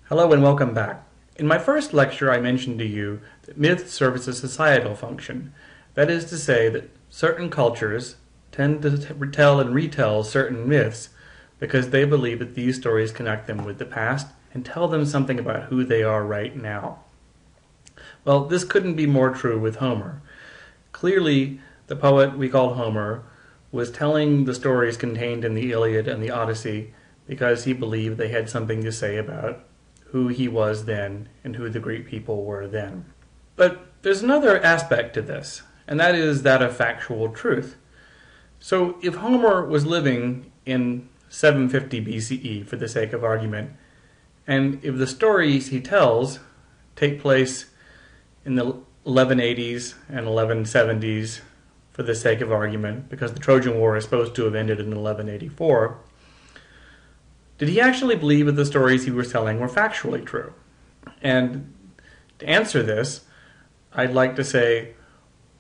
Hello and welcome back. In my first lecture I mentioned to you that myth serves a societal function. That is to say that certain cultures tend to tell and retell certain myths because they believe that these stories connect them with the past and tell them something about who they are right now. Well, this couldn't be more true with Homer. Clearly, the poet we call Homer was telling the stories contained in the Iliad and the Odyssey because he believed they had something to say about who he was then and who the Greek people were then. But there's another aspect to this, and that is that of factual truth. So if Homer was living in 750 BCE, for the sake of argument, and if the stories he tells take place in the 1180s and 1170s, for the sake of argument, because the Trojan War is supposed to have ended in 1184, did he actually believe that the stories he was telling were factually true? And to answer this, I'd like to say,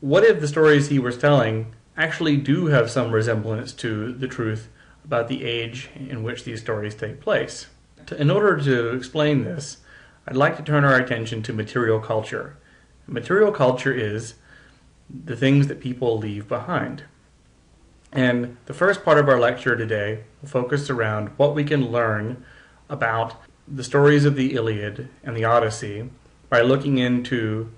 what if the stories he was telling actually do have some resemblance to the truth about the age in which these stories take place? In order to explain this, I'd like to turn our attention to material culture. Material culture is the things that people leave behind. And the first part of our lecture today will focus around what we can learn about the stories of the Iliad and the Odyssey by looking into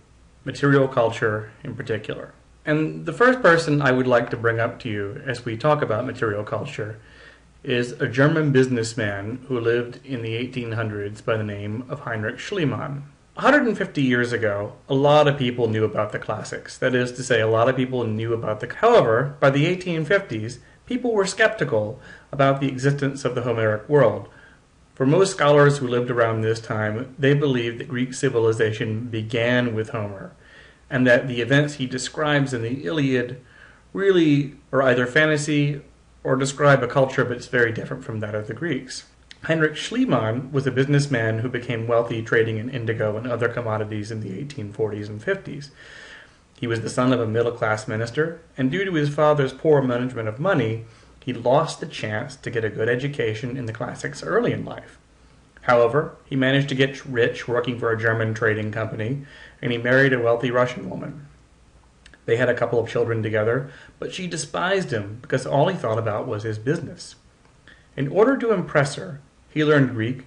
material culture in particular. And the first person I would like to bring up to you as we talk about material culture is a German businessman who lived in the 1800s by the name of Heinrich Schliemann. 150 years ago, a lot of people knew about the classics. That is to say, a lot of people knew about the... However, by the 1850s, people were skeptical about the existence of the Homeric world. For most scholars who lived around this time, they believed that Greek civilization began with Homer, and that the events he describes in the Iliad really are either fantasy or describe a culture that's very different from that of the Greeks. Heinrich Schliemann was a businessman who became wealthy trading in indigo and other commodities in the 1840s and 50s. He was the son of a middle-class minister, and due to his father's poor management of money, he lost the chance to get a good education in the classics early in life. However, he managed to get rich working for a German trading company, and he married a wealthy Russian woman. They had a couple of children together, but she despised him because all he thought about was his business. In order to impress her, he learned Greek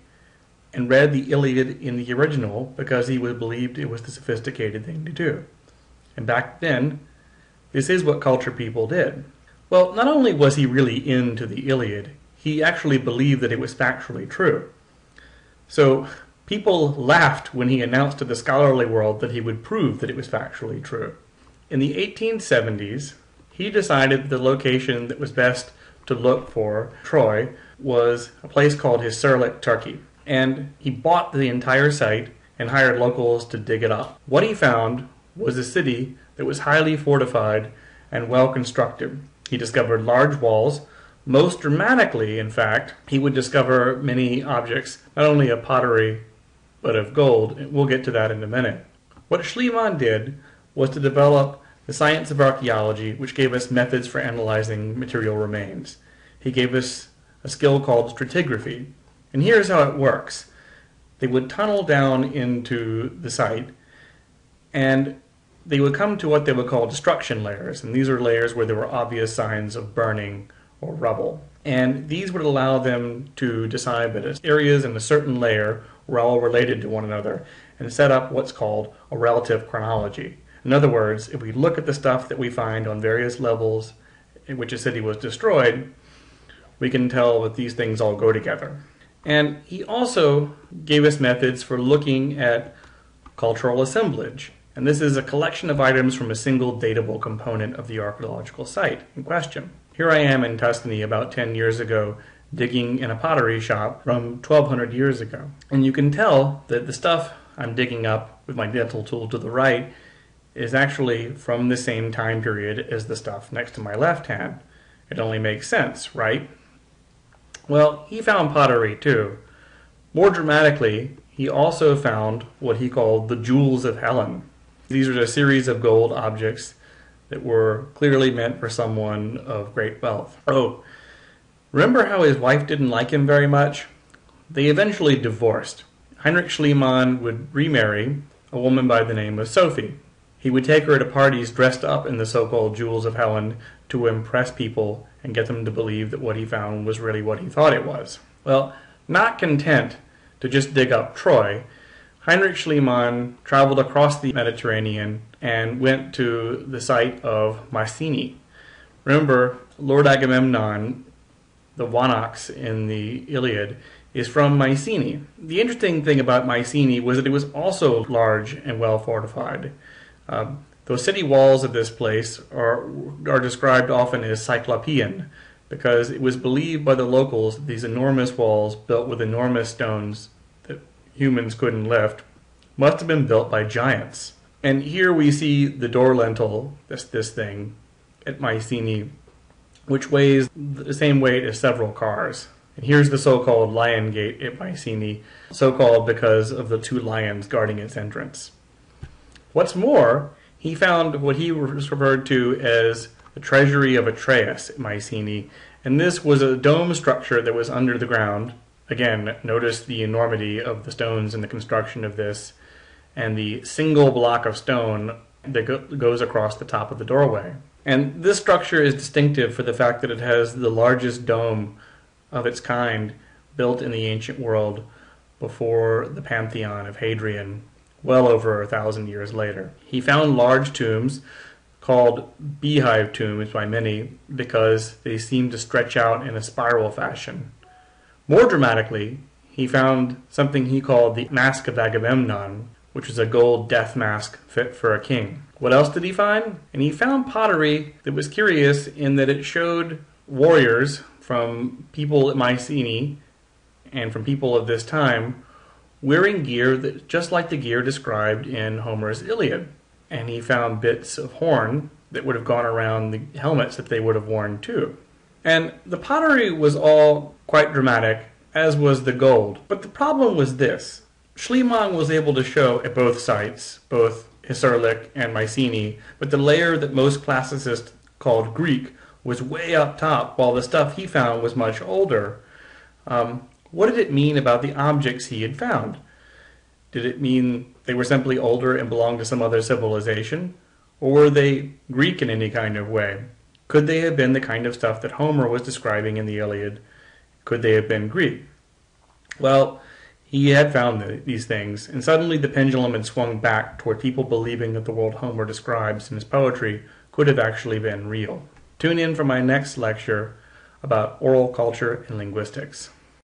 and read the Iliad in the original because he believed it was the sophisticated thing to do. And back then, this is what cultured people did. Well, not only was he really into the Iliad, he actually believed that it was factually true. So people laughed when he announced to the scholarly world that he would prove that it was factually true. In the 1870s, he decided the location that was best to look for Troy was a place called Hisarlik, Turkey. And he bought the entire site and hired locals to dig it up. What he found was a city that was highly fortified and well constructed. He discovered large walls. Most dramatically, in fact, he would discover many objects, not only of pottery, but of gold. We'll get to that in a minute. What Schliemann did was to develop the science of archaeology, which gave us methods for analyzing material remains. He gave us a skill called stratigraphy. And here's how it works. They would tunnel down into the site, and they would come to what they would call destruction layers. And these are layers where there were obvious signs of burning or rubble. And these would allow them to decide that areas in a certain layer were all related to one another and set up what's called a relative chronology. In other words, if we look at the stuff that we find on various levels in which a city was destroyed, we can tell that these things all go together. And he also gave us methods for looking at cultural assemblage. And this is a collection of items from a single datable component of the archaeological site in question. Here I am in Tuscany about 10 years ago, digging in a pottery shop from 1200 years ago. And you can tell that the stuff I'm digging up with my dental tool to the right is actually from the same time period as the stuff next to my left hand. It only makes sense, right? Well, he found pottery too. More dramatically, he also found what he called the jewels of Helen. These are a series of gold objects that were clearly meant for someone of great wealth. Oh, remember how his wife didn't like him very much? They eventually divorced. Heinrich Schliemann would remarry a woman by the name of Sophie. He would take her to parties dressed up in the so-called jewels of Helen to impress people and get them to believe that what he found was really what he thought it was. Well, not content to just dig up Troy, Heinrich Schliemann traveled across the Mediterranean and went to the site of Mycenae. Remember, Lord Agamemnon, the Wanax in the Iliad, is from Mycenae. The interesting thing about Mycenae was that it was also large and well fortified. Those city walls of this place are described often as Cyclopean, because it was believed by the locals that these enormous walls, built with enormous stones that humans couldn't lift, must have been built by giants. And here we see the door lintel, this thing, at Mycenae, which weighs the same weight as several cars. And here's the so-called Lion Gate at Mycenae, so-called because of the two lions guarding its entrance. What's more, he found what he referred to as the treasury of Atreus at Mycenae, and this was a dome structure that was under the ground. Again, notice the enormity of the stones in the construction of this, and the single block of stone that goes across the top of the doorway. And this structure is distinctive for the fact that it has the largest dome of its kind built in the ancient world before the Pantheon of Hadrian, well over 1,000 years later. He found large tombs called beehive tombs by many because they seemed to stretch out in a spiral fashion. More dramatically, he found something he called the Mask of Agamemnon, which was a gold death mask fit for a king. What else did he find? And he found pottery that was curious in that it showed warriors from people at Mycenae and from people of this time wearing gear that just like the gear described in Homer's Iliad. And he found bits of horn that would have gone around the helmets that they would have worn too. And the pottery was all quite dramatic, as was the gold. But the problem was this. Schliemann was able to show at both sites, both Hissarlik and Mycenae, but the layer that most classicists called Greek was way up top, while the stuff he found was much older. What did it mean about the objects he had found? Did it mean they were simply older and belonged to some other civilization? Or were they Greek in any kind of way? Could they have been the kind of stuff that Homer was describing in the Iliad? Could they have been Greek? Well, he had found these things, and suddenly the pendulum had swung back toward people believing that the world Homer describes in his poetry could have actually been real. Tune in for my next lecture about oral culture and linguistics.